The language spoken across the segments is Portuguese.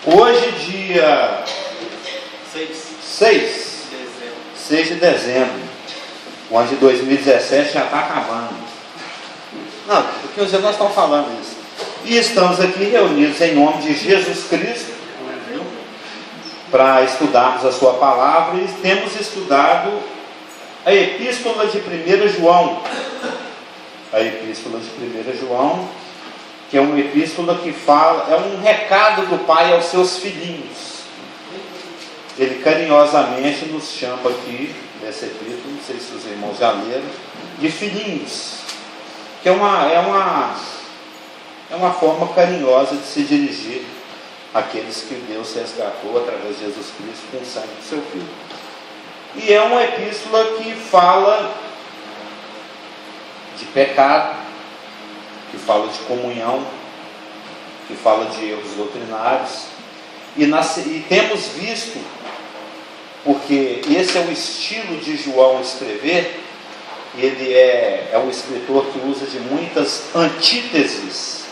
Hoje, dia 6 de dezembro, o ano de 2017 já está acabando. Não, porque hoje nós estamos falando isso. E estamos aqui reunidos em nome de Jesus Cristo para estudarmos a sua palavra, e temos estudado a epístola de 1 João. A epístola de 1 João, que é uma epístola que fala, é um recado do pai aos seus filhinhos. Ele carinhosamente nos chama aqui, nessa epístola, não sei se os irmãos já leram, de filhinhos, que é uma forma carinhosa de se dirigir àqueles que Deus resgatou através de Jesus Cristo com o sangue do seu Filho. E é uma epístola que fala de pecado, que fala de comunhão, que fala de erros doutrinários, e temos visto, porque esse é o estilo de João escrever, ele é um escritor que usa de muitas antíteses.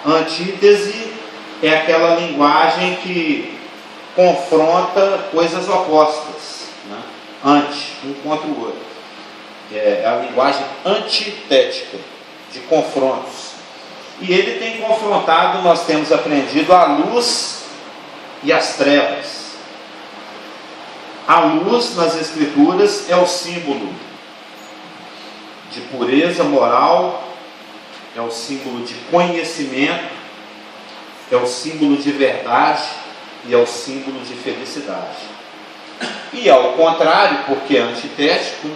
Antítese é aquela linguagem que confronta coisas opostas, né? Um contra o outro. É a linguagem antitética, de confrontos. E ele tem confrontado, nós temos aprendido, a luz e as trevas. A luz nas Escrituras é o símbolo de pureza moral, é o símbolo de conhecimento, é o símbolo de verdade e é o símbolo de felicidade. E ao contrário, porque é antitético,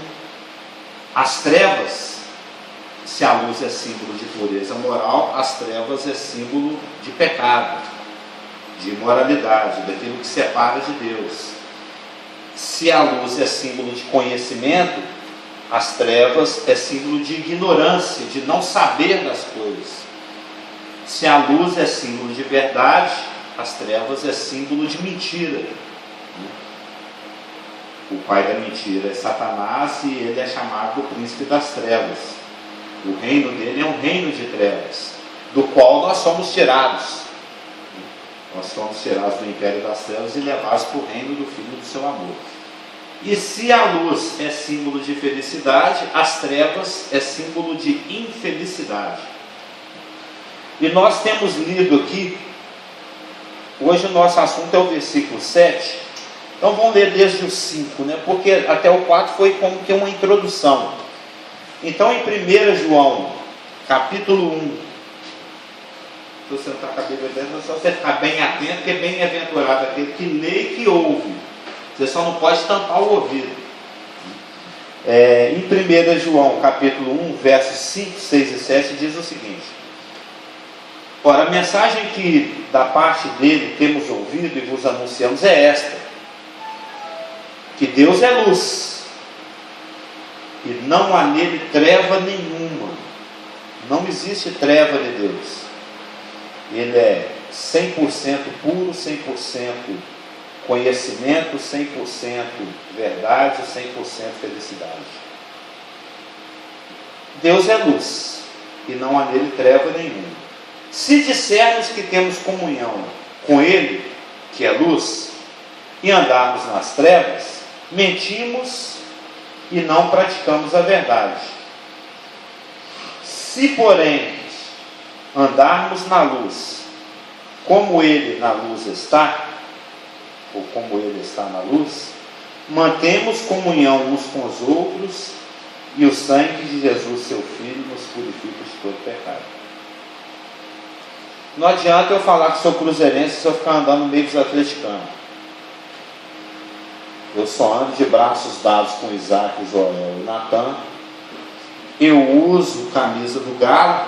as trevas, se a luz é símbolo de pureza moral, as trevas é símbolo de pecado, de imoralidade, daquilo que separa de Deus. Se a luz é símbolo de conhecimento, as trevas é símbolo de ignorância, de não saber das coisas. Se a luz é símbolo de verdade, as trevas é símbolo de mentira. O pai da mentira é Satanás e ele é chamado o príncipe das trevas. O reino dele é um reino de trevas, do qual nós somos tirados. Nós somos tirados do império das trevas e levados para o reino do Filho do seu amor. E se a luz é símbolo de felicidade, as trevas é símbolo de infelicidade. E nós temos lido aqui, hoje o nosso assunto é o versículo 7, então vamos ler desde o 5, né? Porque até o 4 foi como que uma introdução. Então em 1 João, capítulo 1, se você não está com a Bíblia dentro, é só você ficar bem atento, porque é bem-aventurado aquele que lê e que ouve. Você só não pode tampar o ouvido. Em 1 João, capítulo 1, versos 5, 6 e 7, diz o seguinte: ora, a mensagem que da parte dele temos ouvido e vos anunciamos é esta: que Deus é luz, e não há nele treva nenhuma. Não existe treva de Deus. Ele é 100% puro, 100% conhecimento, 100% verdade, 100% felicidade. Deus é luz, e não há nele treva nenhuma. Se dissermos que temos comunhão com Ele, que é luz, e andarmos nas trevas, mentimos e não praticamos a verdade. Se, porém, andarmos na luz, como Ele na luz está, ou como Ele está na luz, mantemos comunhão uns com os outros, e o sangue de Jesus, seu Filho, nos purifica de todo pecado. Não adianta eu falar que sou cruzeirense se eu ficar andando no meio dos atleticanos. Eu só ando de braços dados com Isaac, Joel e Natan. Eu uso camisa do Galo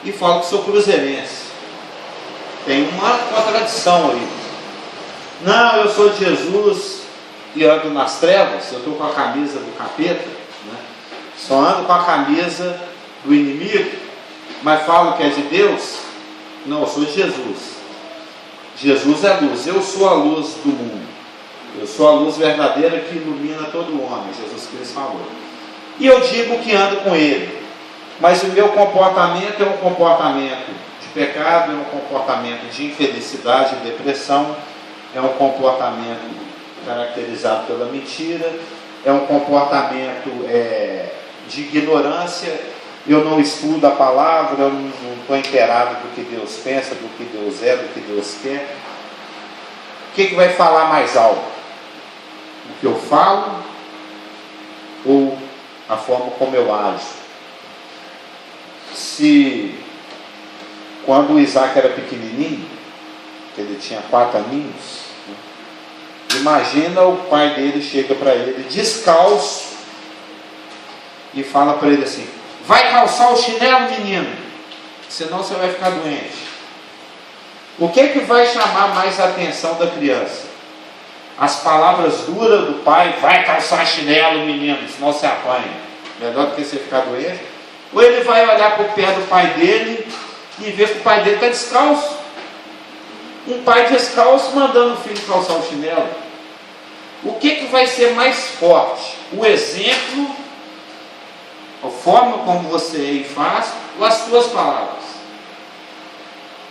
e falo que sou cruzeirense. Tem uma contradição aí. Não, eu sou de Jesus e ando nas trevas. Eu estou com a camisa do capeta, né? Só ando com a camisa do inimigo, mas falo que é de Deus. Não, eu sou de Jesus. Jesus é luz. Eu sou a luz do mundo. Eu sou a luz verdadeira que ilumina todo homem, Jesus Cristo falou. E eu digo que ando com Ele, mas o meu comportamento é um comportamento de pecado, é um comportamento de infelicidade e depressão, é um comportamento caracterizado pela mentira, é um comportamento de ignorância. Eu não estudo a palavra, eu não estou inteirado do que Deus pensa, do que Deus é, do que Deus quer. O que vai falar mais alto? O que eu falo ou a forma como eu ajo? Se quando o Isaac era pequenininho, ele tinha 4 aninhos, imagina o pai dele chega para ele descalço e fala para ele assim: vai calçar o chinelo, menino, senão você vai ficar doente. O que vai chamar mais a atenção da criança? As palavras duras do pai: vai calçar chinelo, menino, senão você apanha, melhor do que você ficar doente? Ou ele vai olhar para o pé do pai dele e ver que o pai dele está descalço? Um pai descalço mandando o filho calçar o chinelo. O que vai ser mais forte? O exemplo, a forma como você faz, ou as suas palavras?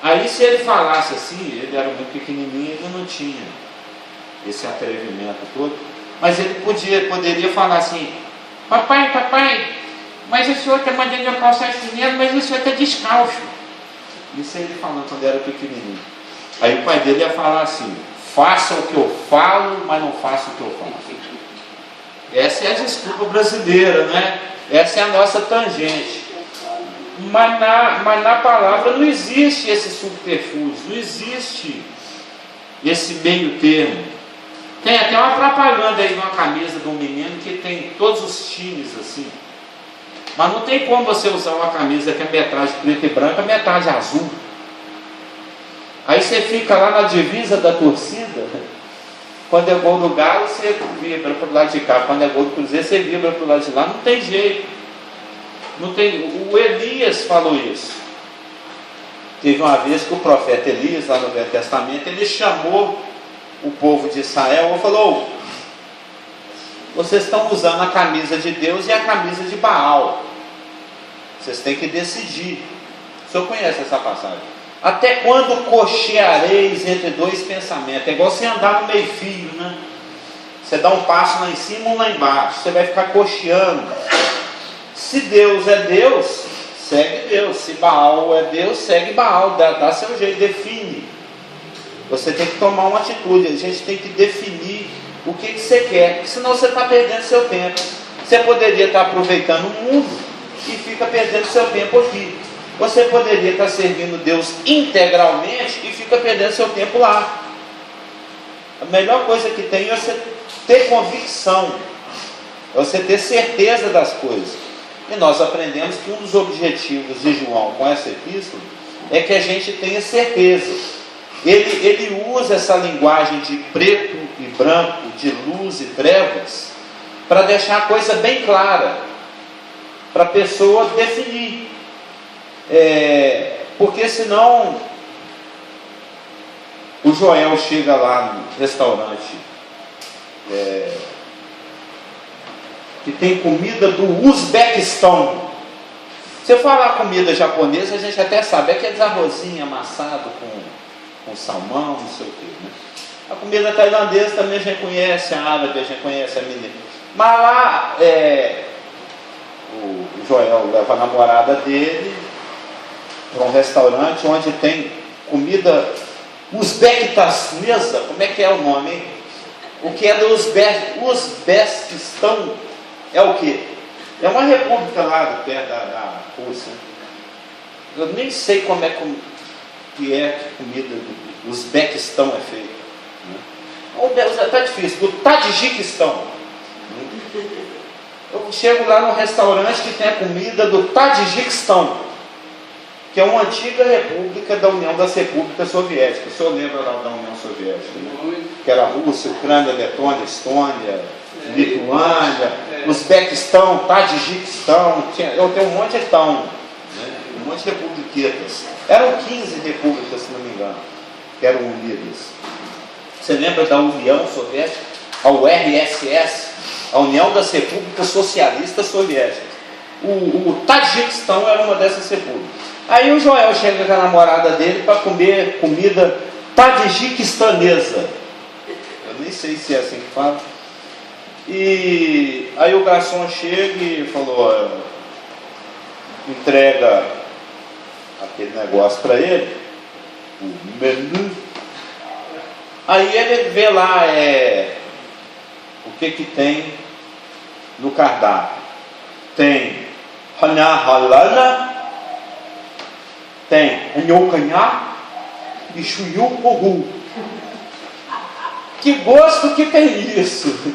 Aí, se ele falasse assim, ele era muito pequenininho, ele não tinha esse atrevimento todo, mas ele poderia falar assim: papai, mas o senhor está mandando eu calçar chinelo, mas o senhor está descalço. Isso ele falando quando era pequenininho. Aí o pai dele ia falar assim: faça o que eu falo, mas não faça o que eu faço. Essa é a desculpa brasileira, né? Essa é a nossa tangente. Mas na palavra não existe esse subterfúgio, não existe esse meio termo. Tem até uma propaganda aí de uma camisa de um menino que tem todos os times assim. Mas não tem como você usar uma camisa que é metade preta e branca, metade azul. Aí você fica lá na divisa da torcida. Quando é gol do Galo, você vibra para o lado de cá. Quando é gol do Cruzeiro, você vibra para o lado de lá. Não tem jeito. Não tem. O Elias falou isso. Teve uma vez que o profeta Elias, lá no Velho Testamento, ele chamou o povo de Israel e falou: vocês estão usando a camisa de Deus e a camisa de Baal. Vocês têm que decidir. O senhor conhece essa passagem? Até quando cocheareis entre dois pensamentos? É igual você andar no meio fio, né? Você dá um passo lá em cima ou lá embaixo. Você vai ficar cocheando. Se Deus é Deus, segue Deus. Se Baal é Deus, segue Baal. Dá seu jeito, define. Você tem que tomar uma atitude. A gente tem que definir o que você quer, porque senão você está perdendo seu tempo. Você poderia estar aproveitando o mundo e fica perdendo seu tempo aqui. Você poderia estar servindo Deus integralmente e fica perdendo seu tempo lá. A melhor coisa que tem é você ter convicção, é você ter certeza das coisas. E nós aprendemos que um dos objetivos de João com essa epístola é que a gente tenha certeza. Ele usa essa linguagem de preto e branco, de luz e trevas, para deixar a coisa bem clara, para a pessoa definir. Porque senão o Joel chega lá no restaurante que tem comida do Uzbequistão. Se eu falar comida japonesa, a gente até sabe, é aqueles arrozinho amassado com salmão, não sei o que, né? A comida tailandesa também a gente conhece, a árabe a gente conhece, a mineira. Mas lá o Joel leva a namorada dele para um restaurante onde tem comida uzbequistânesa. Como é que é o nome, hein? O que é do Uzbequistão é o quê? É uma república lá perto da Rússia. Eu nem sei como é que é a comida do Uzbequistão é feita. Está difícil. Do Tadjiquistão. Eu chego lá no restaurante que tem a comida do Tadjiquistão, que é uma antiga república da União das Repúblicas Soviéticas. O senhor lembra lá da União Soviética, né? Que era a Rússia, Ucrânia, Letônia, Estônia, Lituânia, Uzbequistão, Tadjiquistão. Eu tenho um monte de tão, né? Um monte de republiquetas. Eram 15 repúblicas, se não me engano, que eram unidas. Você lembra da União Soviética? A URSS, a União das Repúblicas Socialistas Soviéticas. O Tadjiquistão era uma dessas repúblicas. Aí o Joel chega com a namorada dele para comer comida tadjiquistanesa. Eu nem sei se é assim que fala. E aí o garçom chega e falou, entrega aquele negócio para ele, o menu. Aí ele vê lá o que tem no cardápio. Tem hanha, tem anhocanhá e chuyu. Que gosto que tem isso?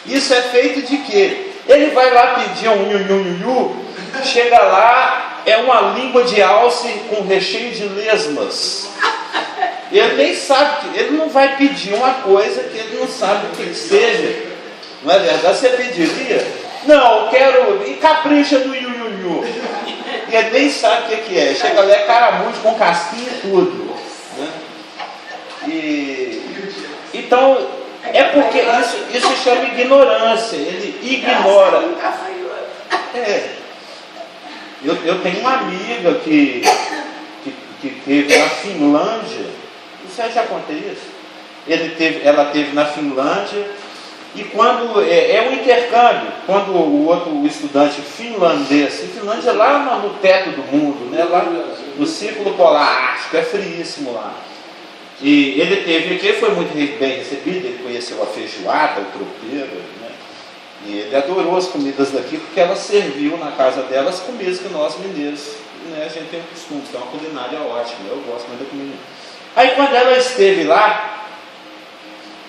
Isso é feito de quê? Ele vai lá pedir um nhu, chega lá, é uma língua de alce com recheio de lesmas. Ele nem sabe, ele não vai pedir uma coisa que ele não sabe o que seja. Não é verdade? Você pediria? Não, eu quero, e capricha no nhu. E ele nem sabe o que é. Chega lá, é caramujo com casquinha e tudo. Né? Então, é porque isso se chama ignorância. Ele ignora. Eu tenho uma amiga que teve na Finlândia. Isso eu já contei isso. Ela teve na Finlândia. E quando é um intercâmbio, quando o estudante finlandês, e Finlândia é lá no teto do mundo, né, lá no Círculo Polar Ártico, é friíssimo lá. E ele teve aqui, foi muito bem recebido, ele conheceu a feijoada, o tropeiro, né, e ele adorou as comidas daqui, porque ela serviu na casa dela as comidas que nós mineiros, né, a gente tem o costume, que é uma culinária ótima, eu gosto muito da comida. Aí quando ela esteve lá,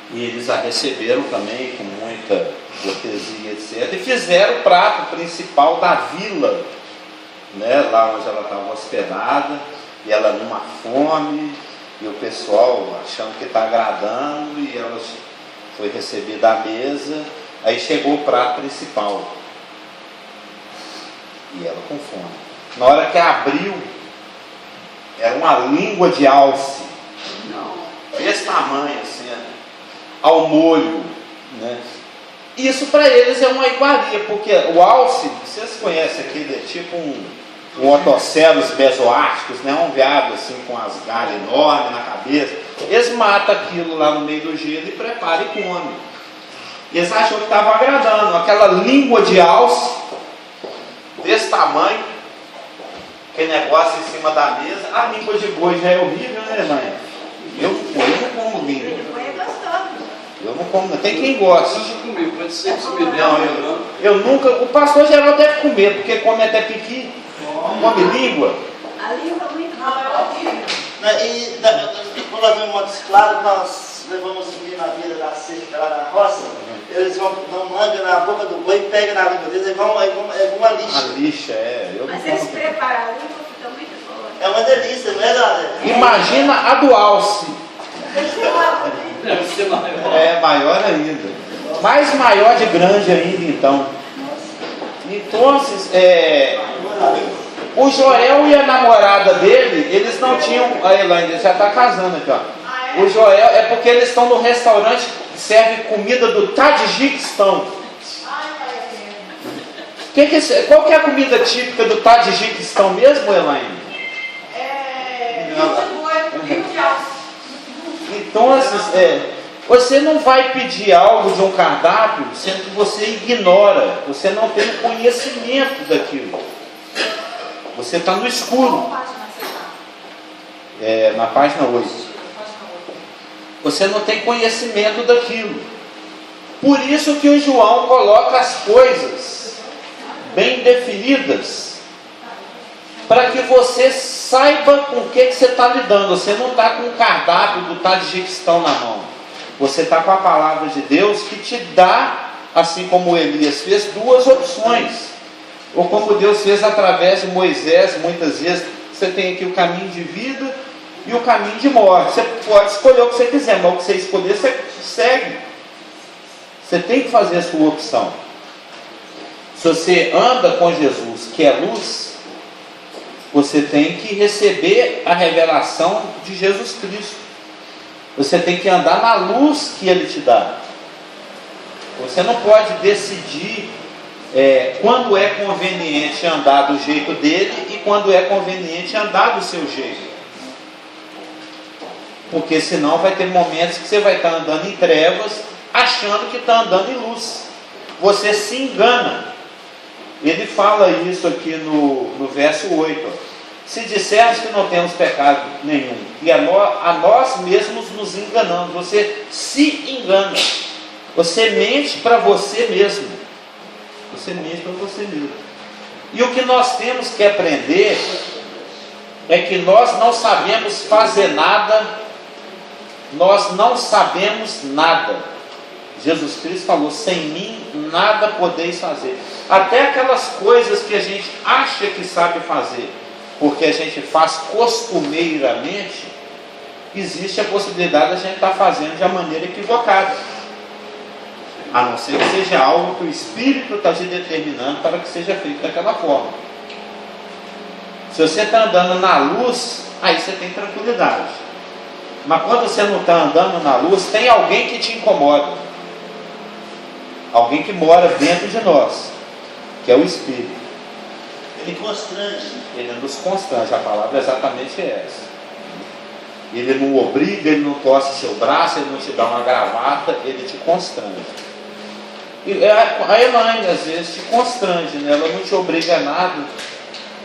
e eles a receberam também com muita cortesia, etc. E fizeram o prato principal da vila, né, lá onde ela estava hospedada, e ela numa fome, e o pessoal achando que está agradando, e ela foi recebida à mesa. Aí chegou o prato principal, e ela com fome. Na hora que abriu, era uma língua de alce, desse tamanho assim, ao molho, né? Isso para eles é uma iguaria, porque o alce, vocês conhecem aquele, é tipo um otocelos mesoárticos, né? Um veado assim com as galhas enormes na cabeça. Eles matam aquilo lá no meio do gelo e preparam e comem. E eles acham que estavam agradando. Aquela língua de alce desse tamanho, aquele negócio em cima da mesa. A língua de boi já é horrível, né, mãe? Eu não como língua. Eu não como, tem quem gosta. Eu nunca. O pastor geral deve comer, porque come até piqui, come língua. A língua muito E quando nós vemos claro, nós levamos subir na vida da cerca lá na roça, eles vão manga na boca do boi e pegam na língua deles, é uma lixa. A lixa, Mas eles preparam a língua, fica muito boa. É uma delícia, não é, Dada? Imagina a do alce. Deve ser maior. É maior ainda. Mais maior de grande ainda, então. Então, o Joel e a namorada dele, eles não tinham. A Elaine já está casando aqui, ó. O Joel é porque eles estão no restaurante que serve comida do Tadjiquistão. Qual que é a comida típica do Tadjiquistão mesmo, Elaine? Então, você não vai pedir algo de um cardápio sendo que você ignora, você não tem conhecimento daquilo. Você está no escuro. Na página 8. Você não tem conhecimento daquilo. Por isso que o João coloca as coisas bem definidas, para que você saiba com o que você está lidando. Você não está com o cardápio do Tadjiquistão na mão. Você está com a palavra de Deus que te dá, assim como Elias fez, duas opções. Ou como Deus fez através de Moisés, muitas vezes, você tem aqui o caminho de vida e o caminho de morte. Você pode escolher o que você quiser, mas o que você escolher, você segue. Você tem que fazer a sua opção. Se você anda com Jesus, que é luz, você tem que receber a revelação de Jesus Cristo. Você tem que andar na luz que Ele te dá. Você não pode decidir quando é conveniente andar do jeito dele e quando é conveniente andar do seu jeito. Porque senão vai ter momentos que você vai estar andando em trevas, achando que está andando em luz. Você se engana. Ele fala isso aqui no verso 8. Se dissermos que não temos pecado nenhum, e a nós mesmos nos enganamos, você se engana. Você mente para você mesmo. Você mente para você mesmo. E o que nós temos que aprender é que nós não sabemos fazer nada. Nós não sabemos nada. Jesus Cristo falou: sem mim nada podeis fazer. Até aquelas coisas que a gente acha que sabe fazer, porque a gente faz costumeiramente, existe a possibilidade de a gente estar fazendo de uma maneira equivocada. A não ser que seja algo que o Espírito está te determinando para que seja feito daquela forma. Se você está andando na luz, aí você tem tranquilidade. Mas quando você não está andando na luz, tem alguém que te incomoda. Alguém que mora dentro de nós, que é o Espírito. Ele constrange. Ele nos constrange, a palavra é exatamente essa. Ele não obriga, ele não torce seu braço, ele não te dá uma gravata, ele te constrange. E a Elaine às vezes te constrange, né? Ela não te obriga a nada.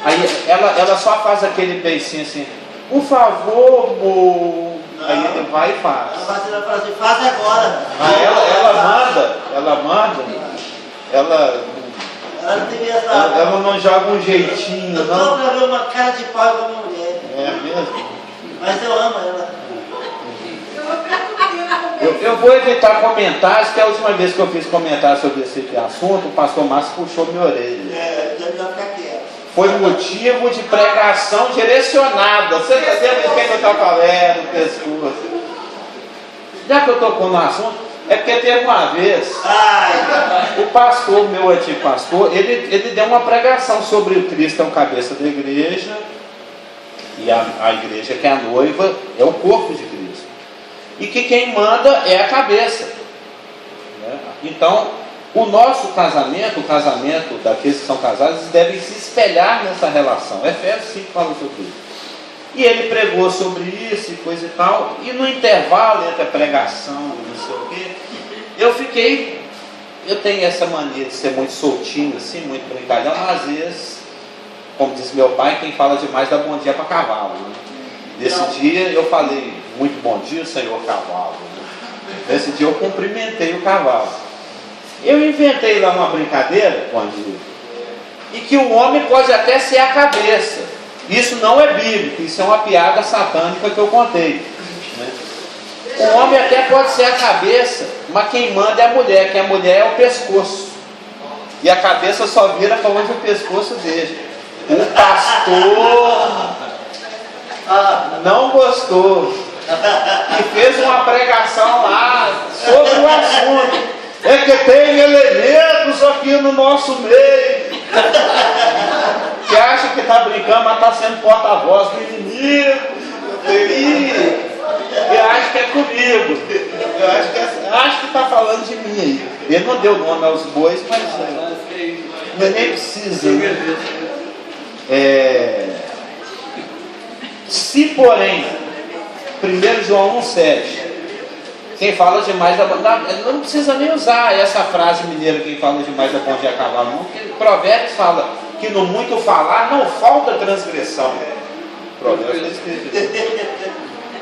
Aí ela só faz aquele beicinho assim: por favor, amor. Aí ele vai e faz. Ela fala assim: faz agora. Aí ela manda, ela não tem essa. Ela não joga um jeitinho, eu não. Eu pra ver uma cara de pau com a minha mulher. É mesmo? Mas eu amo ela. Eu vou evitar comentários, que a última vez que eu fiz comentário sobre esse assunto, o pastor Márcio puxou minha orelha. Já melhor ficar quieto. Foi motivo de pregação direcionada. Você está vendo de quem eu estou falando, pescoço. Já que eu tocou no assunto, é porque teve uma vez, o pastor, meu antigo pastor, ele deu uma pregação sobre o Cristo é o cabeça da igreja, e a igreja que é a noiva é o corpo de Cristo. E que quem manda é a cabeça. Né? Então, o nosso casamento, o casamento daqueles que são casados, eles devem se espelhar nessa relação. Efésios 5 fala sobre isso. E ele pregou sobre isso e coisa e tal, e no intervalo entre a pregação e não sei o quê, eu tenho essa mania de ser muito soltinho, assim, muito brincalhão, mas às vezes, como diz meu pai, quem fala demais dá bom dia para cavalo. Né? Nesse dia eu falei: muito bom dia, senhor cavalo. Né? Nesse dia eu cumprimentei o cavalo. Eu inventei lá uma brincadeira, bom dia, e que o homem pode até ser a cabeça. Isso não é bíblico, isso é uma piada satânica que eu contei. Né? O homem até pode ser a cabeça, mas quem manda é a mulher, que a mulher é o pescoço. E a cabeça só vira para onde o pescoço deixa. O pastor não gostou e fez uma pregação lá sobre o assunto. É que tem elementos aqui no nosso meio que acha que está brincando, mas está sendo porta-voz do inimigo e acha que é comigo. Eu acho que está falando de mim aí. Ele não deu nome aos bois, mas nem precisa. Né? Se porém, 1 João 1,7, quem fala demais não precisa nem usar essa frase mineira, quem fala demais é bom dia a cavalo, não, porque Provérbios fala que no muito falar não falta transgressão. Provérbios está escrito.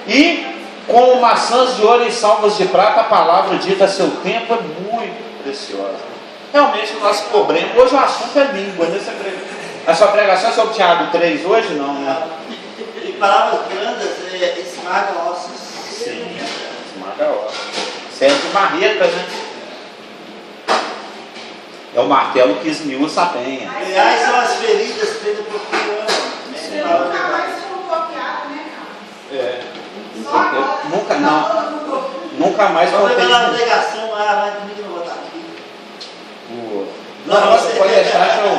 E como maçãs de ouro e salvas de prata, a palavra dita a seu tempo é muito preciosa. Realmente o nosso problema, hoje o assunto é língua, né? A sua pregação é sobre Tiago 3 hoje? Não, né? E palavras grandes esmagam ossos. Sim, esmaga ossos. Serve de marreta, né? É o martelo que esmiuça a penha. Reais são as feridas feitas por criança. Nunca mais foi copiado, né, cara? Nunca mais vou contei. pegar na pregação, vai comigo que eu não vou estar aqui. Não, você pode deixar que eu...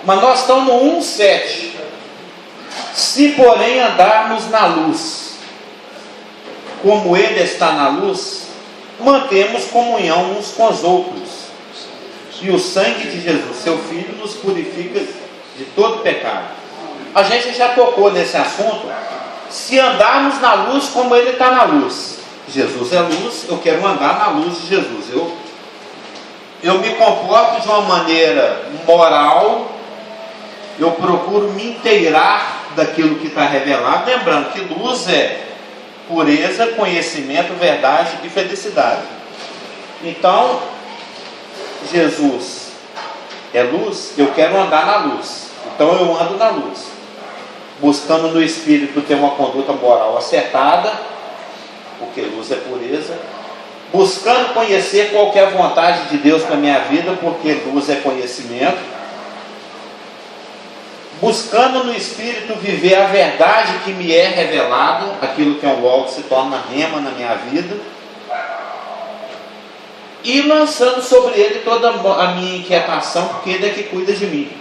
Mas nós estamos no 1,7. Se porém andarmos na luz, como Ele está na luz, mantemos comunhão uns com os outros. e o sangue de Jesus, seu Filho, nos purifica de todo pecado. A gente já tocou nesse assunto. Se andarmos na luz como Ele está na luz, Jesus é luz, eu quero andar na luz de Jesus. Eu me comporto de uma maneira moral, eu procuro me inteirar daquilo que está revelado, lembrando que luz é pureza, conhecimento, verdade e felicidade. Então, Jesus é luz, eu quero andar na luz, então eu ando na luz, buscando no Espírito ter uma conduta moral acertada, porque luz é pureza, buscando conhecer qual que é a vontade de Deus para a minha vida, porque luz é conhecimento, buscando no Espírito viver a verdade que me é revelada, aquilo que é um logo se torna rema na minha vida, e lançando sobre Ele toda a minha inquietação, porque Ele é que cuida de mim,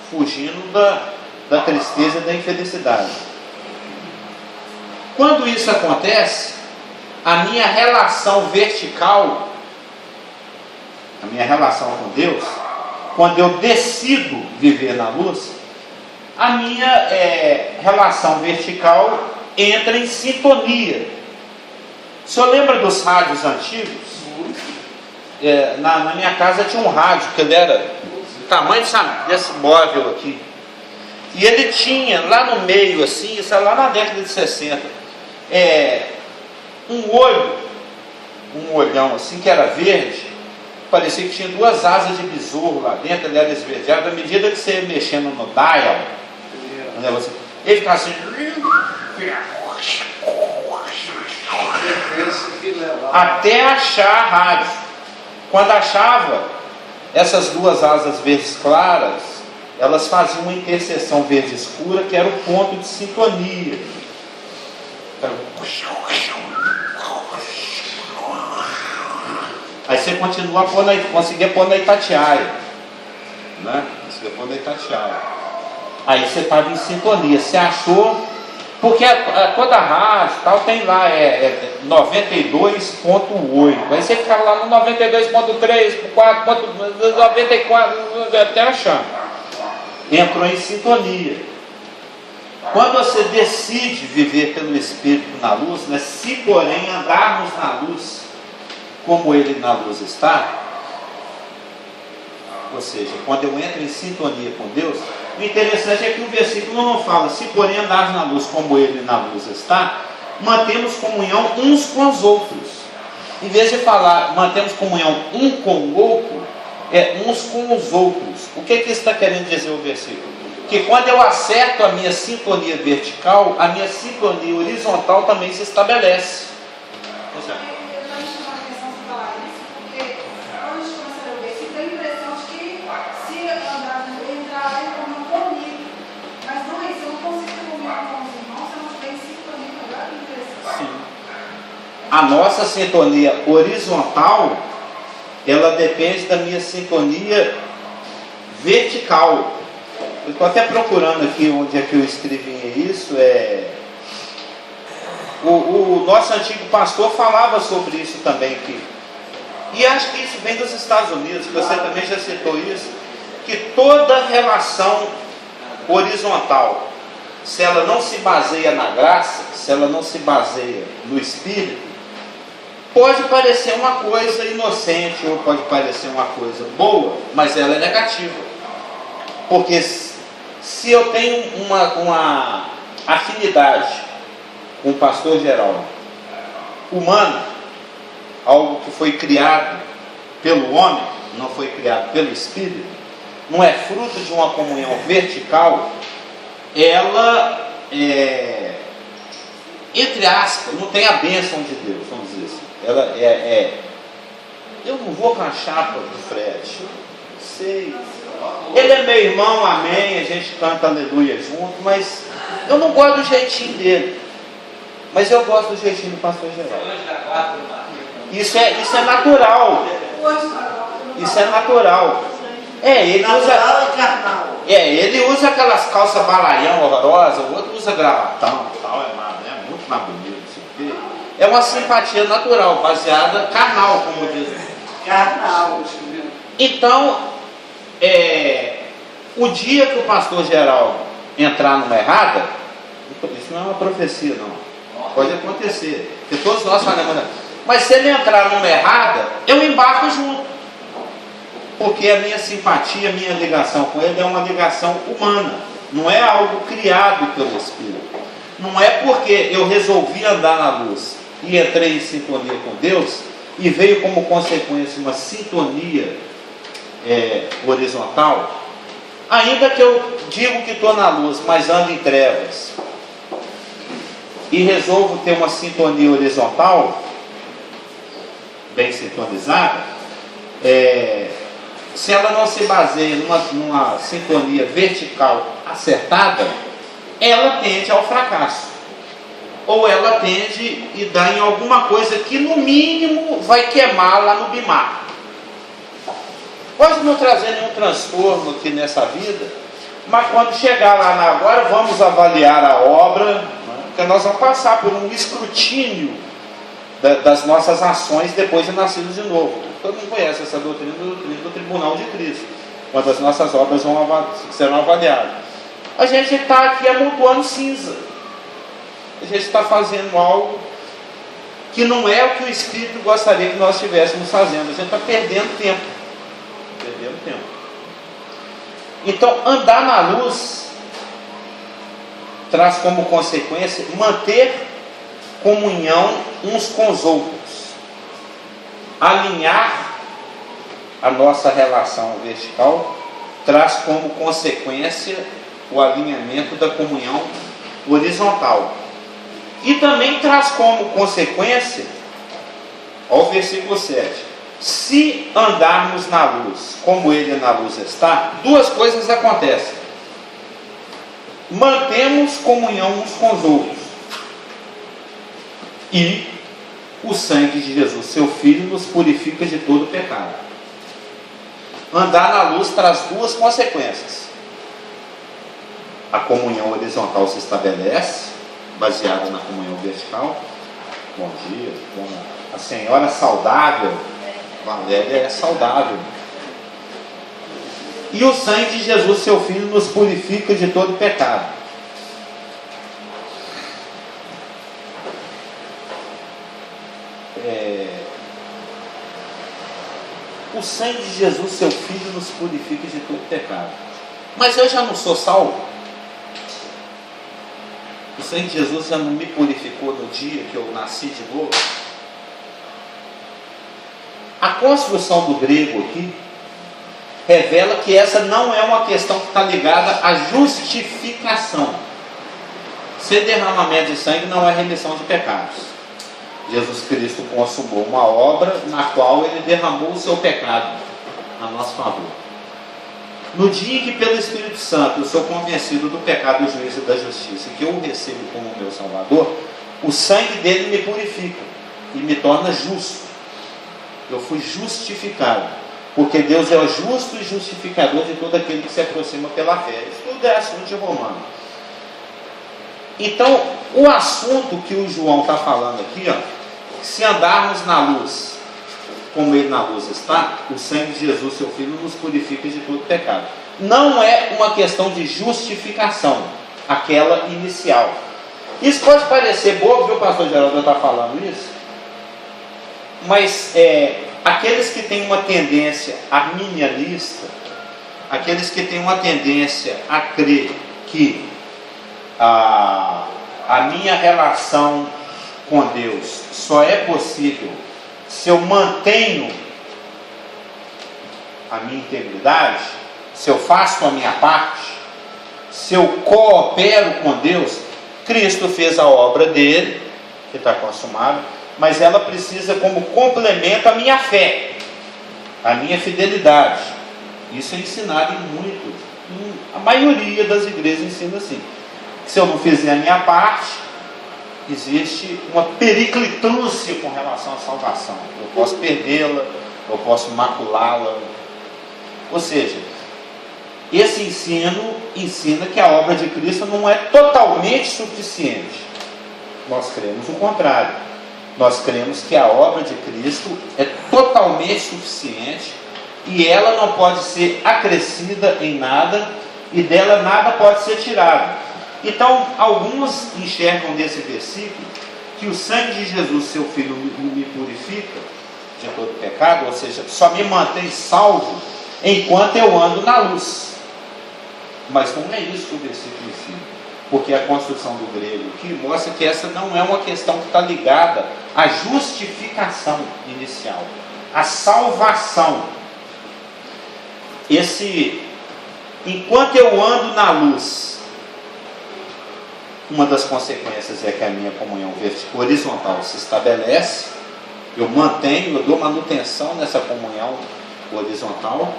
fugindo da tristeza e da infelicidade. Quando isso acontece, a minha relação vertical, a minha relação com Deus, quando eu decido viver na luz, a minha relação vertical entra em sintonia. O senhor lembra dos rádios antigos? Na minha casa tinha um rádio, que ele era do tamanho desse móvel aqui. E ele tinha lá no meio, assim, isso era lá na década de 60, um olhão assim, que era verde, parecia que tinha duas asas de besouro lá dentro, ele era esverdeado. À medida que você ia mexendo no dial, ele ficava assim, até achar a rádio. Quando achava essas duas asas verdes claras, elas faziam uma interseção verde escura, que era o ponto de sintonia. Aí você continua conseguia pôr na Itatiaia, né? Conseguia pôr na Itatiaia. Aí você estava em sintonia, você achou, porque toda a rádio tal tem lá 92.8, aí você ficava lá no 92.3, 4, 94, até achar. Entrou em sintonia. Quando você decide viver pelo Espírito na luz, né, se porém andarmos na luz como Ele na luz está, ou seja, quando eu entro em sintonia com Deus, o interessante é que o versículo não fala, se porém andarmos na luz como Ele na luz está, mantemos comunhão uns com os outros. Em vez de falar, mantemos comunhão um com o outro, uns com os outros. O que está querendo dizer o versículo? Que quando eu acerto a minha sintonia vertical, a minha sintonia horizontal também se estabelece. A nossa sintonia horizontal, ela depende da minha sintonia vertical. Eu estou até procurando aqui onde é que eu escrevi isso. O nosso antigo pastor falava sobre isso também aqui. E acho que isso vem dos Estados Unidos, que você também já citou isso, que toda relação horizontal, se ela não se baseia na graça, se ela não se baseia no Espírito, pode parecer uma coisa inocente ou pode parecer uma coisa boa, mas ela é negativa. Porque se eu tenho uma afinidade com o pastor Geraldo, humano, algo que foi criado pelo homem, não foi criado pelo Espírito, não é fruto de uma comunhão vertical, ela entre aspas, não tem a bênção de Deus, vamos dizer assim. Ela eu não vou com a chapa do Fred, sei, ele é meu irmão, amém, a gente canta aleluia junto, mas eu não gosto do jeitinho dele, mas eu gosto do jeitinho do pastor Geraldo. Isso é natural, isso é natural. Ele usa aquelas calças balaião horrorosas, o outro usa gravatão e tal, é muito mais bonito. É uma simpatia natural, baseada carnal, como diz. Carnal. Então, o dia que o pastor Geraldo entrar numa errada, isso não é uma profecia não, pode acontecer, porque todos nós falamos, mas se ele entrar numa errada, eu embarco junto, porque a minha simpatia, a minha ligação com ele é uma ligação humana, não é algo criado pelo Espírito. Não é porque eu resolvi andar na luz e entrei em sintonia com Deus e veio como consequência uma sintonia horizontal, ainda que eu digo que estou na luz, mas ando em trevas e resolvo ter uma sintonia horizontal bem sintonizada, se ela não se baseia numa sintonia vertical acertada, ela tende ao fracasso, ou ela tende e dá em alguma coisa que no mínimo vai queimar lá no bimar. Pode não trazer nenhum transtorno aqui nessa vida, mas quando chegar lá agora vamos avaliar a obra, porque nós vamos passar por um escrutínio das nossas ações depois de nascidos de novo. Todo mundo conhece essa doutrina do tribunal de Cristo, quando as nossas obras serão avaliadas. A gente está aqui amontoando cinza, a gente está fazendo algo que não é o que o Espírito gostaria que nós estivéssemos fazendo. A gente está perdendo tempo. Então, andar na luz traz como consequência manter comunhão uns com os outros, alinhar a nossa relação vertical traz como consequência o alinhamento da comunhão horizontal, e também traz como consequência, ao versículo 7, se andarmos na luz como ele na luz está, duas coisas acontecem: mantemos comunhão uns com os outros, e o sangue de Jesus, seu Filho, nos purifica de todo pecado. Andar na luz traz duas consequências: a comunhão horizontal se estabelece, baseada na comunhão vertical. Bom dia, a senhora saudável, Valéria é saudável. E o sangue de Jesus, seu Filho, nos purifica de todo pecado. O sangue de Jesus, seu Filho, nos purifica de todo pecado. Mas eu já não sou salvo? O sangue de Jesus já não me purificou no dia que eu nasci de novo? A construção do grego aqui revela que essa não é uma questão que está ligada à justificação. Ser derramamento de sangue não é remissão de pecados. Jesus Cristo consumou uma obra na qual ele derramou o seu pecado a nosso favor. No dia que pelo Espírito Santo eu sou convencido do pecado, do juízo e da justiça, e que eu o recebo como meu Salvador, o sangue dele me purifica e me torna justo. Eu fui justificado, porque Deus é o justo e justificador de todo aquele que se aproxima pela fé. Isso tudo é assunto de Romano. Então, o assunto que o João está falando aqui, se andarmos na luz como ele na luz está, o sangue de Jesus, seu Filho, nos purifica de todo pecado. Não é uma questão de justificação, aquela inicial. Isso pode parecer bobo, viu, o pastor Geraldo está falando isso? Mas aqueles que têm uma tendência arminianista, aqueles que têm uma tendência a crer que a minha relação com Deus só é possível se eu mantenho a minha integridade, se eu faço a minha parte, se eu coopero com Deus. Cristo fez a obra dele, que está consumada, mas ela precisa como complemento a minha fé, a minha fidelidade. Isso é ensinado a maioria das igrejas ensina assim. Se eu não fizer a minha parte, existe uma periclitância com relação à salvação. Eu posso perdê-la, eu posso maculá-la. Ou seja, esse ensino ensina que a obra de Cristo não é totalmente suficiente. Nós cremos o contrário. Nós cremos que a obra de Cristo é totalmente suficiente e ela não pode ser acrescida em nada, e dela nada pode ser tirado. Então, alguns enxergam nesse versículo que o sangue de Jesus, seu Filho, me purifica de todo pecado, ou seja, só me mantém salvo enquanto eu ando na luz. Mas não é isso que o versículo ensina, porque a construção do grego aqui mostra que essa não é uma questão que está ligada à justificação inicial, à salvação. Enquanto eu ando na luz, uma das consequências é que a minha comunhão horizontal se estabelece, eu mantenho, eu dou manutenção nessa comunhão horizontal,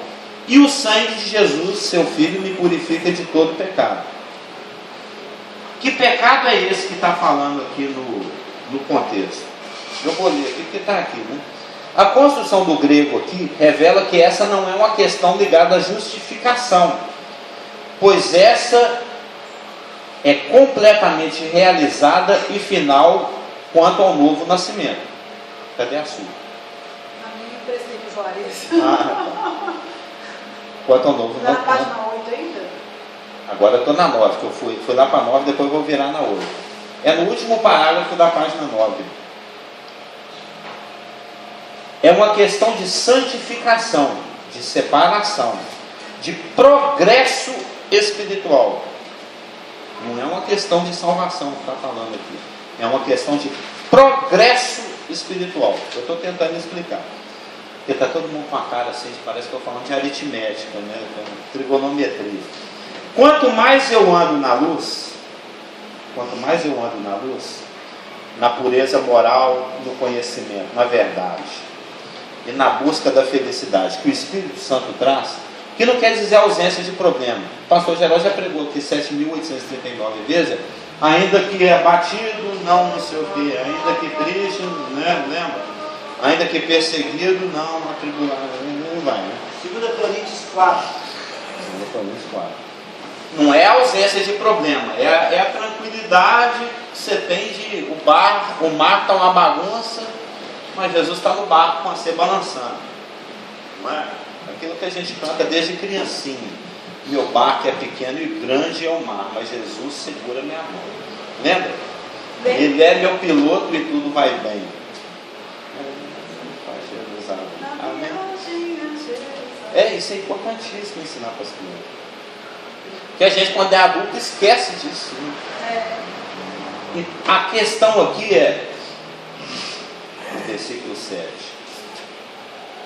e o sangue de Jesus, seu Filho, me purifica de todo pecado. Que pecado é esse que está falando aqui no contexto? Eu vou ler aqui, porque está aqui, né? A construção do grego aqui revela que essa não é uma questão ligada à justificação, pois essa é completamente realizada e final quanto ao novo nascimento. Cadê a sua? A minha prestei de Juarez. Quanto ao novo Na página 8 ainda? Agora eu estou na 9, que eu fui lá para 9, depois eu vou virar na 8. É no último parágrafo da página 9. É uma questão de santificação, de separação, de progresso espiritual. Não é uma questão de salvação que está falando aqui. É uma questão de progresso espiritual. Eu estou tentando explicar. Porque está todo mundo com a cara assim, parece que eu estou falando de aritmética, né? Trigonometria. Quanto mais eu ando na luz, na pureza moral, no conhecimento, na verdade, e na busca da felicidade que o Espírito Santo traz, que não quer dizer ausência de problema. O pastor Geraldo já pregou aqui 7.839 vezes, ainda que abatido, não sei o que, ainda que triste, né? Lembra? Ainda que perseguido, não atribulado, não vai, né? 2 Coríntios 4. 2 Coríntios 4. Não é ausência de problema, é a tranquilidade que você tem de o mar está uma bagunça, mas Jesus está no barco com você balançando. Não é? Aquilo que a gente canta desde criancinha. Meu barco é pequeno e grande é o mar, mas Jesus segura minha mão. Lembra? Bem. Ele é meu piloto e tudo vai bem. Amém. Isso é importantíssimo ensinar para as crianças. Porque a gente, quando é adulto, esquece disso. Né? E a questão aqui é, no versículo 7.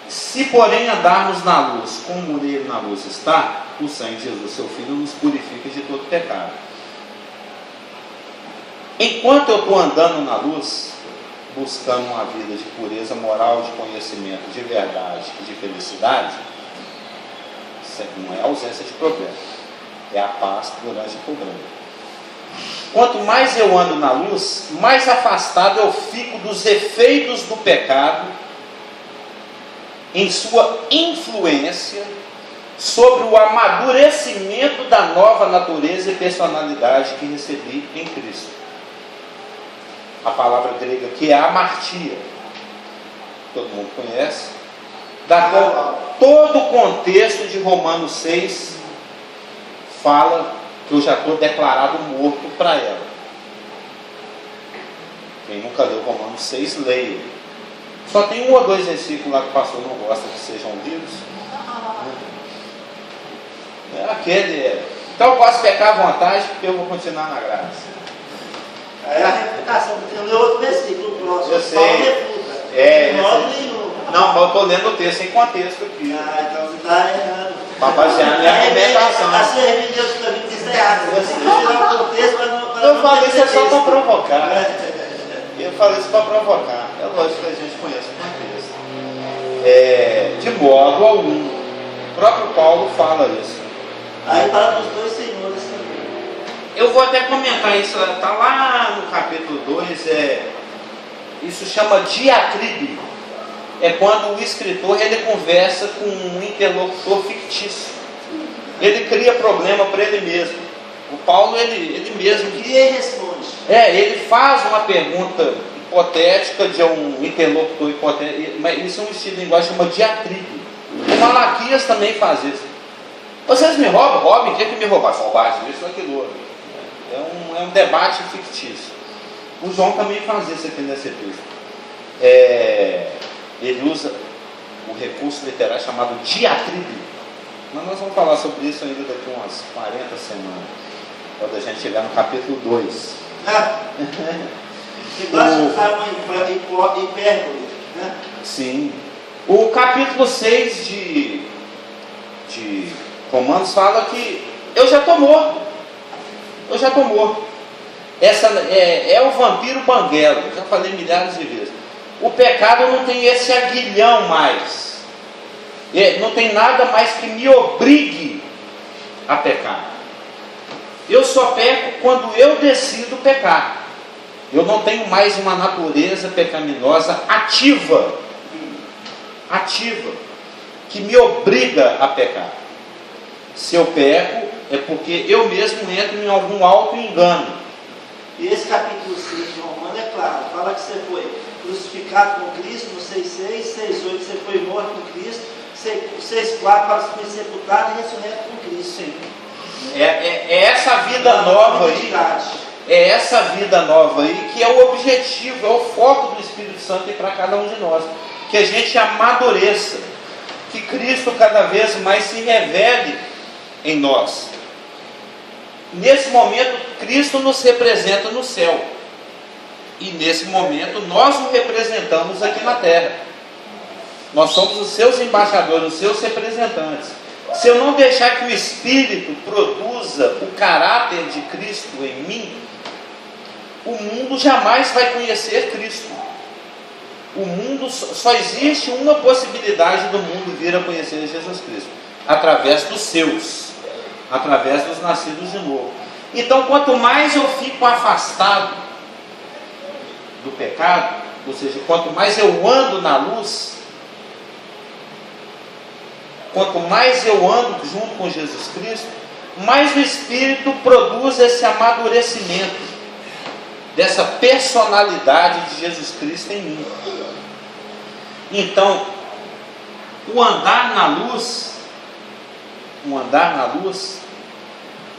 Se, porém, andarmos na luz, como ele na luz está, o sangue de Jesus, seu Filho, nos purifica de todo pecado. Enquanto eu estou andando na luz, buscando uma vida de pureza moral, de conhecimento, de verdade e de felicidade, não é ausência de problema, é a paz durante o problema. Quanto mais eu ando na luz, mais afastado eu fico dos efeitos do pecado em sua influência sobre o amadurecimento da nova natureza e personalidade que recebi em Cristo. A palavra grega que é amartia, todo mundo conhece, da qual todo o contexto de Romanos 6 fala que eu já estou declarado morto para ela. Quem nunca leu Romanos 6, leia. Só tem 1 ou 2 versículos lá que o pastor não gosta que sejam lidos. É aquele. Então eu posso pecar à vontade, porque eu vou continuar na graça. É a reputação, eu leio outro versículo próximo. Eu sei. Não, mas eu estou lendo o texto em contexto aqui. Então você está errando. Para basear a minha argumentação. A serve de Deus também está errado. Você tirar o contexto para não. Eu falei isso só para provocar. Eu falei isso para provocar. É lógico que a gente conhece o contexto. De modo algum. O próprio Paulo fala isso. Aí fala dos 2 senhores também. Eu vou até comentar isso, está lá no capítulo 2, isso chama diatribe. É quando o escritor ele conversa com um interlocutor fictício. Ele cria problema para ele mesmo. O Paulo, ele mesmo... E ele responde. Ele faz uma pergunta hipotética de um interlocutor hipotético, mas isso é um estilo de linguagem que chama diatribe. O Malaquias também faz isso. Vocês me roubam? Roubem, quem é que me roubar? Roubar isso, aquilo outro. É um debate fictício. O João também faz isso aqui nesse epístola. Ele usa o recurso literário chamado diatribe. Mas nós vamos falar sobre isso ainda daqui a umas 40 semanas, quando a gente chegar no capítulo 2. Você gosta de usar uma hipérbole, né? Sim. O capítulo 6 de Romanos fala que eu já estou morto. Eu já estou morto. Essa é o vampiro banguelo. Eu já falei milhares de vezes. O pecado não tem esse aguilhão mais. Não tem nada mais que me obrigue a pecar. Eu só peco quando eu decido pecar. Eu não tenho mais uma natureza pecaminosa ativa, que me obriga a pecar. Se eu peco, é porque eu mesmo entro em algum auto-engano. E esse capítulo 6 de Romanos é claro, fala que você foi crucificado com Cristo, no 6,6, 6,8 você foi morto com Cristo, 6,4 para se foi sepultado e ressurreto com Cristo. Sim. É essa vida nova aí. É essa vida nova aí que é o objetivo, é o foco do Espírito Santo para cada um de nós. Que a gente amadureça, que Cristo cada vez mais se revele em nós. Nesse momento, Cristo nos representa no céu. E nesse momento, nós o representamos aqui na terra. Nós somos os seus embaixadores, os seus representantes. Se eu não deixar que o Espírito produza o caráter de Cristo em mim, o mundo jamais vai conhecer Cristo. O mundo, só existe uma possibilidade do mundo vir a conhecer Jesus Cristo: através dos seus, através dos nascidos de novo. Então, quanto mais eu fico afastado do pecado, ou seja, quanto mais eu ando na luz, quanto mais eu ando junto com Jesus Cristo, mais o Espírito produz esse amadurecimento dessa personalidade de Jesus Cristo em mim. Então, o andar na luz,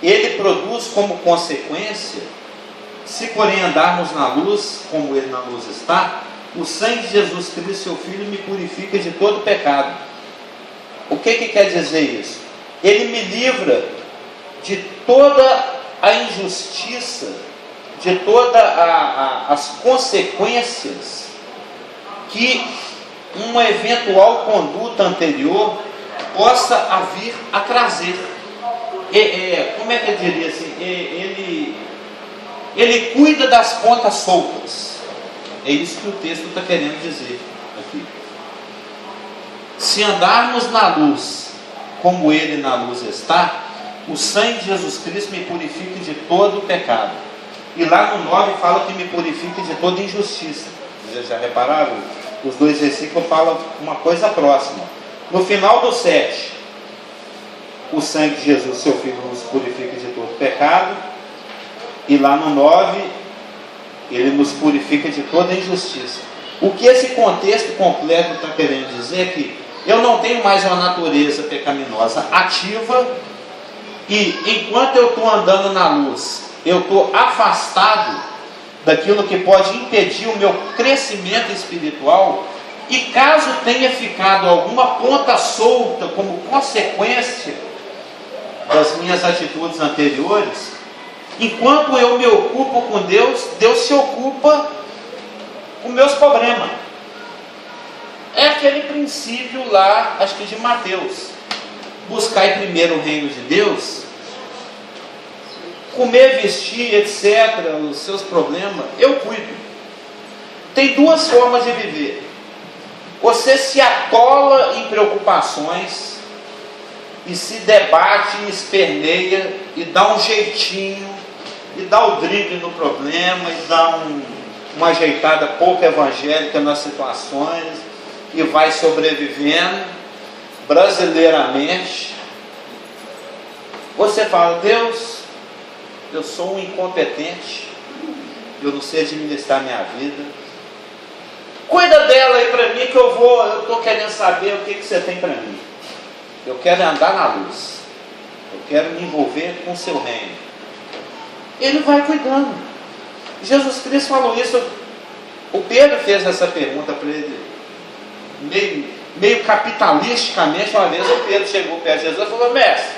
ele produz como consequência, se porém andarmos na luz, como ele na luz está, o sangue de Jesus Cristo, seu Filho, me purifica de todo pecado. O que quer dizer isso? Ele me livra de toda a injustiça, de todas as consequências que uma eventual conduta anterior possa vir a trazer. Como é que eu diria assim? Ele cuida das pontas soltas. É isso que o texto está querendo dizer aqui. Se andarmos na luz, como ele na luz está, o sangue de Jesus Cristo me purifica de todo o pecado. E lá no 9 fala que me purifica de toda injustiça. Vocês já repararam? Os dois versículos falam uma coisa próxima. No final do 7, o sangue de Jesus, seu Filho, nos purifica de todo pecado. E lá no 9, ele nos purifica de toda injustiça. O que esse contexto completo está querendo dizer é que eu não tenho mais uma natureza pecaminosa ativa, e enquanto eu estou andando na luz, eu estou afastado daquilo que pode impedir o meu crescimento espiritual. E caso tenha ficado alguma ponta solta como consequência das minhas atitudes anteriores, enquanto eu me ocupo com Deus, Deus se ocupa com meus problemas. É aquele princípio lá, acho que de Mateus: buscai primeiro o reino de Deus, comer, vestir, etc., os seus problemas, eu cuido. Tem duas formas de viver. Você se atola em preocupações e se debate, esperneia e dá um jeitinho, e dá o drible no problema, e dá uma ajeitada pouco evangélica nas situações, e vai sobrevivendo brasileiramente. Você fala: Deus, eu sou um incompetente, eu não sei administrar minha vida, cuida dela aí para mim, que eu estou querendo saber o que você tem para mim. eu quero andar na luz, eu quero me envolver com o seu reino. Ele vai cuidando. Jesus Cristo falou isso. O Pedro fez essa pergunta para ele, meio capitalisticamente. Uma vez o Pedro chegou perto de Jesus e falou: mestre,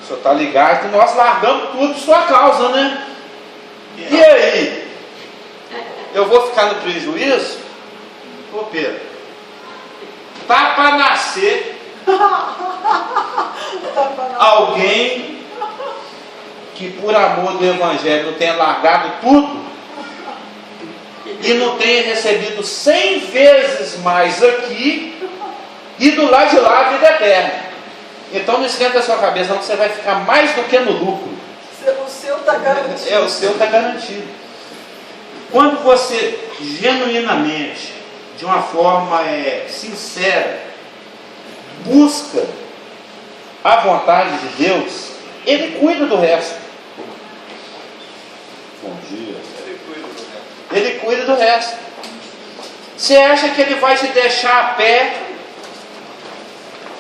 o senhor está ligado que nós largamos tudo por sua causa, né? E aí? Eu vou ficar no prejuízo? Ô Pedro, tá para nascer alguém que por amor do Evangelho não tenha largado tudo e não tenha recebido 100 vezes mais aqui e do lado de lá a vida eterna. Então não esquenta a sua cabeça, não, que você vai ficar mais do que no lucro. O seu está garantido. O seu está garantido. Quando você genuinamente, de uma forma sincera, busca a vontade de Deus, Ele cuida do resto. Bom dia. Ele cuida do resto. Você acha que Ele vai te deixar a pé?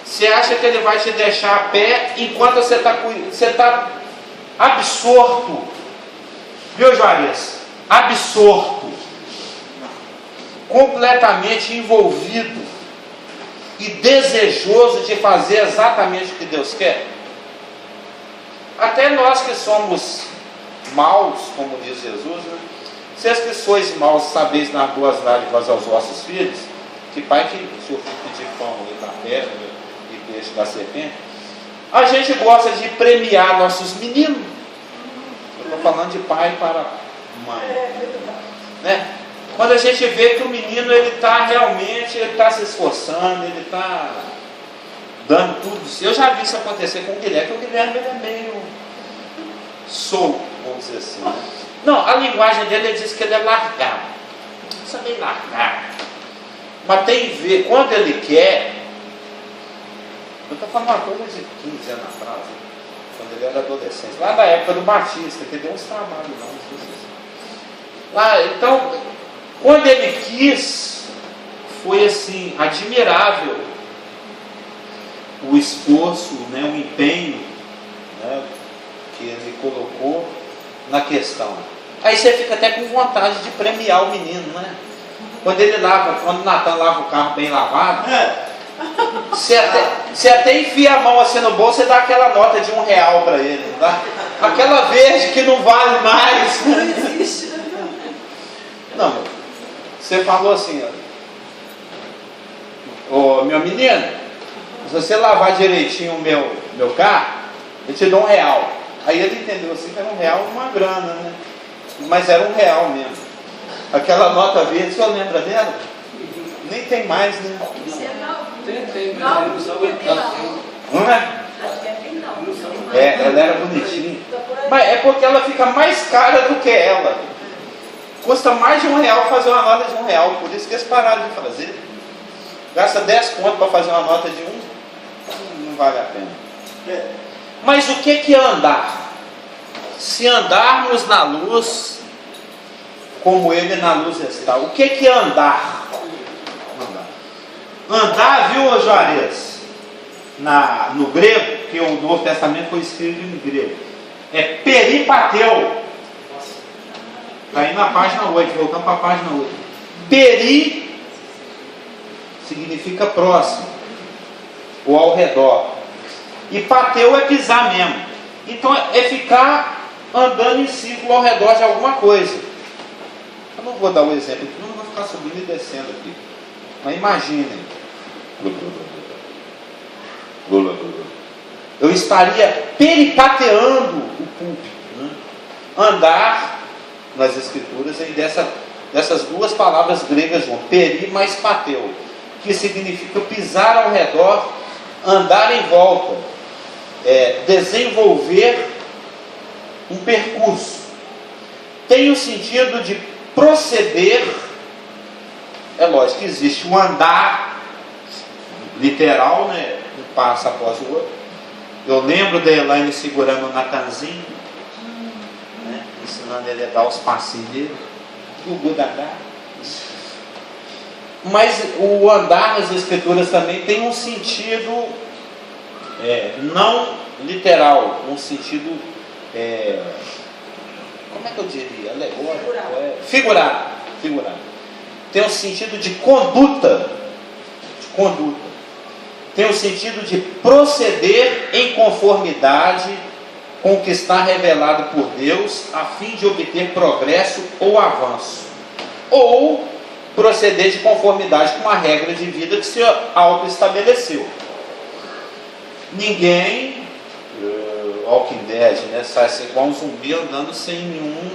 Você acha que Ele vai te deixar a pé enquanto você está absorto? Viu, Juarez? Absorto, completamente envolvido e desejoso de fazer exatamente o que Deus quer. Até nós que somos maus, como diz Jesus, né? Vocês que sois maus, sabeis dar boas dádivas aos vossos filhos. Que pai que se eu pedir pão da pedra e peixe da serpente? A gente gosta de premiar nossos meninos. Eu estou falando de pai para mãe, né? Quando a gente vê que o menino ele está se esforçando, ele está dando tudo. Eu já vi isso acontecer com o Guilherme, porque o Guilherme ele é meio solto, vamos dizer assim, né? Não, a linguagem dele ele diz que ele é largado. Isso é meio largado. Mas tem a ver, quando ele quer. Eu estou falando uma coisa de 15 anos atrás, quando ele era adolescente, lá da época do Batista, que deu uns trabalhos lá, não sei se lá, então, quando ele quis, foi assim, admirável o esforço, né, o empenho, né, que ele colocou na questão. Aí você fica até com vontade de premiar o menino, né? Quando o Natan lava o carro bem lavado, você até enfia a mão assim no bolso e dá aquela nota de R$1 para ele, não dá? Aquela verde que não vale mais. Não existe. Não, você falou assim, ô meu menino, se você lavar direitinho o meu carro, eu te dou R$1. Aí ele entendeu assim que era R$1 uma grana, né? Mas era R$1 mesmo. Aquela nota verde, o senhor lembra dela? Nem tem mais, né? Não é? Ela era bonitinha. Mas é porque ela fica mais cara do que ela. Custa mais de R$1 fazer uma nota de R$1. Por isso que eles pararam de fazer. Gasta 10 contos para fazer uma nota de 1. Não vale a pena. Mas o que é andar? Se andarmos na luz, como Ele na luz está. O que é andar? Andar, viu, Juarez? No grego, que o Novo Testamento foi escrito em grego, é peripateu. Está aí na página 8, voltando para a página 8. Peri significa próximo, ou ao redor. E pateu é pisar mesmo. Então é ficar andando em círculo ao redor de alguma coisa. Eu não vou dar o exemplo aqui, não vou ficar subindo e descendo aqui. Mas imaginem. Eu estaria peripateando o púlpito, né? Andar nas escrituras e dessas duas palavras gregas juntas, peri mais pateu, que significa pisar ao redor, andar em volta, desenvolver um percurso. Tem o sentido de proceder. É lógico que existe um andar literal, né? Um passo após o outro. Eu lembro da Elaine segurando o Natanzinho, né? Ensinando ele a dar os passinhos dele. O Budagá. Mas o andar nas escrituras também tem um sentido não literal, num sentido, como é que eu diria? Alegórico? Figurado. Tem um sentido de conduta. Tem um sentido de proceder em conformidade com o que está revelado por Deus, a fim de obter progresso ou avanço. Ou proceder de conformidade com uma regra de vida que se auto-estabeleceu. Ninguém, Walking Dead, né, sai assim, igual um zumbi andando sem nenhum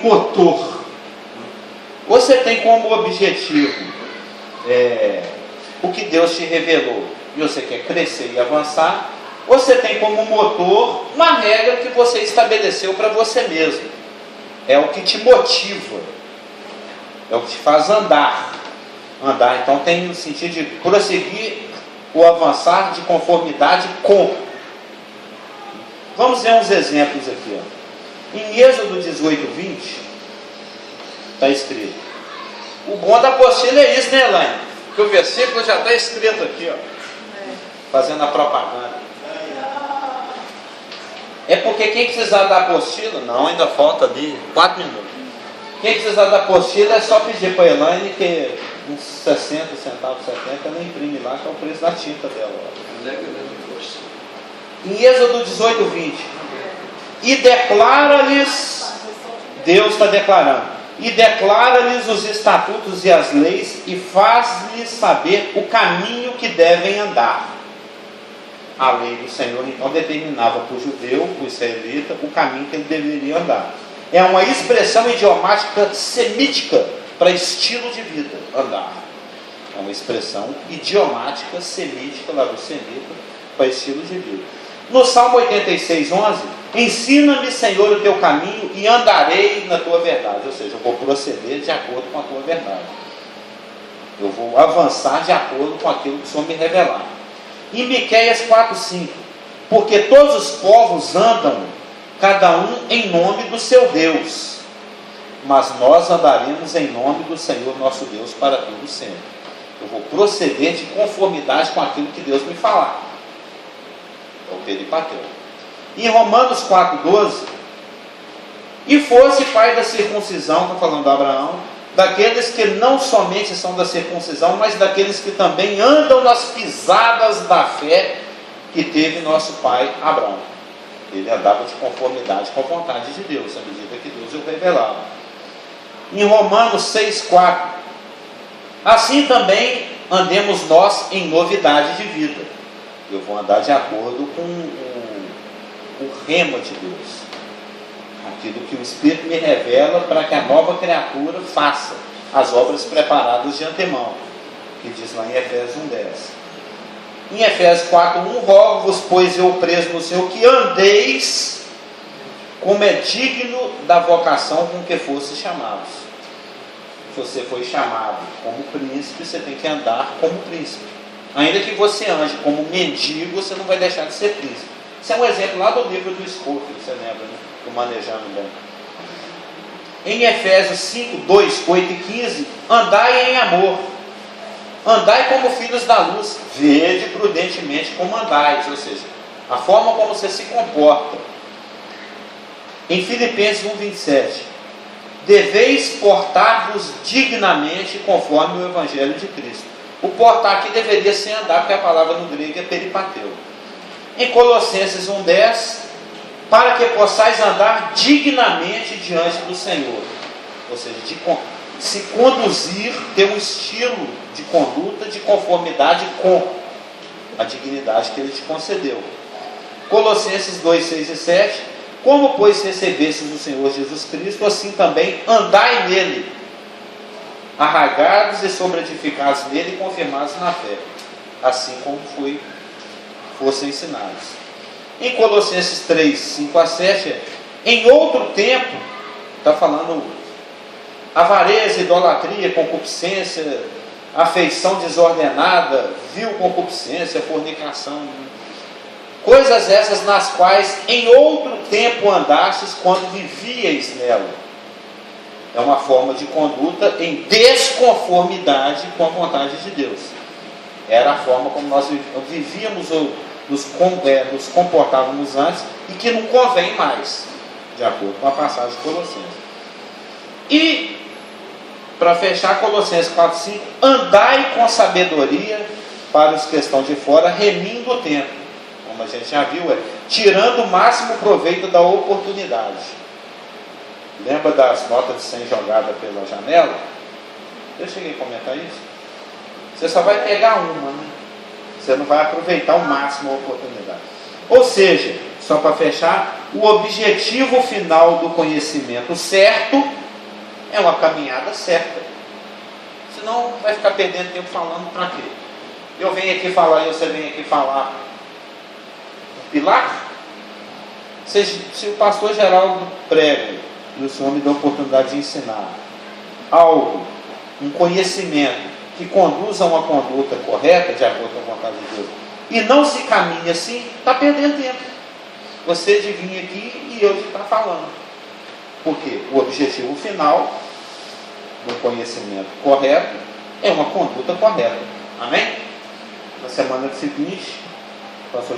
motor. Você tem como objetivo o que Deus te revelou e você quer crescer e avançar, você tem como motor uma regra que você estabeleceu para você mesmo. É o que te motiva, é o que te faz andar. Então tem no sentido de prosseguir o avançar de conformidade com. Vamos ver uns exemplos aqui. Em Êxodo 18:20 está escrito. O bom da apostila é isso, né, Elaine? Que o versículo já está escrito aqui, fazendo a propaganda. É porque quem precisar da apostila, não, ainda falta ali 4 minutos. Quem precisar da apostila é só pedir para a Elaine que uns 60 centavos, 70, ela imprime lá, que é o preço da tinta dela. Em Êxodo 18:20, e declara-lhes, Deus está declarando, e declara-lhes os estatutos e as leis, e faz-lhes saber o caminho que devem andar. A lei do Senhor então determinava para o judeu, para o israelita, o caminho que ele deveria andar. É uma expressão idiomática semítica para estilo de vida, andar. É uma expressão idiomática semítica lá do semita para estilo de vida. No Salmo 86:11, ensina-me, Senhor, o teu caminho e andarei na tua verdade. Ou seja, eu vou proceder de acordo com a tua verdade. Eu vou avançar de acordo com aquilo que o Senhor me revelar. Em Miqueias 4:5, porque todos os povos andam, cada um em nome do seu Deus, mas nós andaremos em nome do Senhor nosso Deus para todo sempre. Eu vou proceder de conformidade com aquilo que Deus me falar. É o peripateu. Em Romanos 4:12, e fosse pai da circuncisão, está falando de Abraão, daqueles que não somente são da circuncisão, mas daqueles que também andam nas pisadas da fé que teve nosso pai Abraão. Ele andava de conformidade com a vontade de Deus, à medida que Deus o revelava. Em Romanos 6:4, assim também andemos nós em novidade de vida. Eu vou andar de acordo com o rema de Deus, aquilo que o Espírito me revela para que a nova criatura faça as obras preparadas de antemão, que diz lá em Efésios 1:10. Em Efésios 4:1, rogo-vos, pois eu preso no Senhor, que andeis como é digno da vocação com que fosse chamados. Se você foi chamado como príncipe, você tem que andar como príncipe. Ainda que você ande como mendigo, você não vai deixar de ser príncipe. Isso é um exemplo lá do livro do Scofield, você lembra, né? Do Manejando Bem. Em Efésios 5:2, 8 e 15, andai em amor. Andai como filhos da luz, vede prudentemente como andais, ou seja, a forma como você se comporta. Em Filipenses 1:27, deveis portar-vos dignamente conforme o Evangelho de Cristo. O portar aqui deveria ser andar, porque a palavra no grego é peripateu. Em Colossenses 1:10, para que possais andar dignamente diante do Senhor, ou seja, se conduzir, ter um estilo de conduta de conformidade com a dignidade que Ele te concedeu. Colossenses 2:6 e 7, como pois recebestes o Senhor Jesus Cristo, assim também andai nele, arraigados e sobreedificados nele e confirmados na fé, assim como fossem ensinados. Em Colossenses 3:5 a 7, em outro tempo, está falando avareza, idolatria, concupiscência, afeição desordenada, vil concupiscência, fornicação, coisas essas nas quais em outro tempo andastes quando vivíeis nela. É uma forma de conduta em desconformidade com a vontade de Deus. Era a forma como nós vivíamos ou nos comportávamos antes e que não convém mais, de acordo com a passagem de Colossenses. E, para fechar, Colossenses 4,5: andai com sabedoria para os que estão de fora, remindo o tempo. Como a gente já viu, tirando o máximo proveito da oportunidade. Lembra das notas de 100 jogadas pela janela? Eu cheguei a comentar isso. Você só vai pegar uma, né? Você não vai aproveitar ao máximo a oportunidade. Ou seja, só para fechar, o objetivo final do conhecimento certo é uma caminhada certa. Senão vai ficar perdendo tempo falando para quê? Eu venho aqui falar e você vem aqui falar um pilar? Se o pastor Geraldo prega e o Senhor me dá a oportunidade de ensinar algo, um conhecimento que conduza a uma conduta correta, de acordo com a vontade de Deus, e não se caminha assim, está perdendo tempo. Você de vir aqui e eu de estar falando. Porque o objetivo final do conhecimento correto é uma conduta correta. Amém? Na semana seguinte,